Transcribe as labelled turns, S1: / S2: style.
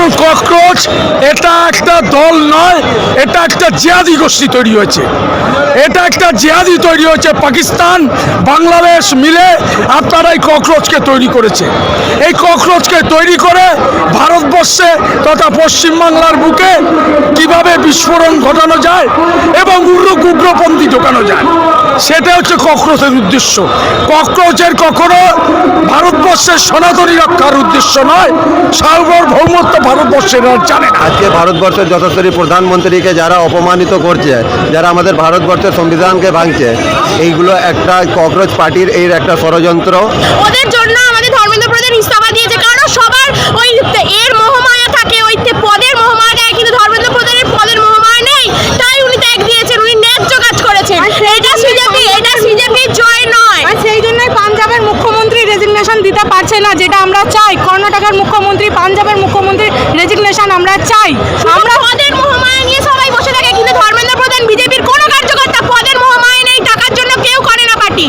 S1: দেখুন, ককরোচ এটা একটা দল নয়, এটা একটা জিহাদি গোষ্ঠী তৈরি হয়েছে। এটা একটা জিহাদি তৈরি হয়েছে, পাকিস্তান বাংলাদেশ মিলে আপনারা এই ককরোচকে তৈরি করেছে। এই ককরোচকে তৈরি করে ভারতবর্ষে তথা পশ্চিমবাংলার বুকে কিভাবে বিস্ফোরণ ঘটানো যায় এবং উগ্রপন্থী ঢোকানো যায়, সেটা হচ্ছে ককরোচের উদ্দেশ্য। ককরোচের কখনো ভারতবর্ষের সনাতনী রক্ষার উদ্দেশ্য নয়, সার্বভৌমত্ব ভারতবর্ষের জানে না।
S2: আজকে ভারতবর্ষের যশস্বী প্রধানমন্ত্রীকে যারা অপমানিত করছে, যারা আমাদের ভারতবর্ষের সংবিধানকে ভাঙছে, এইগুলো একটা ককরোচ পার্টির এই একটা ষড়যন্ত্র।
S3: ওদের জন্য আমাদের ধর্মেন্দ্র প্রধান ইস্তফা দিয়েছে, কারণ সবার ওই এর মোহমায়া থাকে, ওই পদের মোহমায়া থাকে, কিন্তু ধর্মেন্দ্র প্রধানের পদের মোহমায়া নেই, তাই উনি ত্যাগ দিয়েছেন। উনি ন্যায্য কাজ করেছেন। এটা সিজেপির জয় নয়।
S4: আর সেই জন্যই পাঞ্জাবের মুখ্যমন্ত্রী রেজিগনেশন দিতে পারছে না, যেটা আমরা চাই। কর্ণাটকের মুখ্যমন্ত্রী, পাঞ্জাবের মুখ্যমন্ত্রী রেজিগনেশন আমরা চাই।
S3: আমরা পদের মোহমায়া নিয়ে সবাই বসে থাকে, কিন্তু ধর্মেন্দ্র প্রধান বিজেপির কোনো কার্যকর্তা পদের মোহমায়া নেই, টাকার জন্য কেউ করে না পার্টি।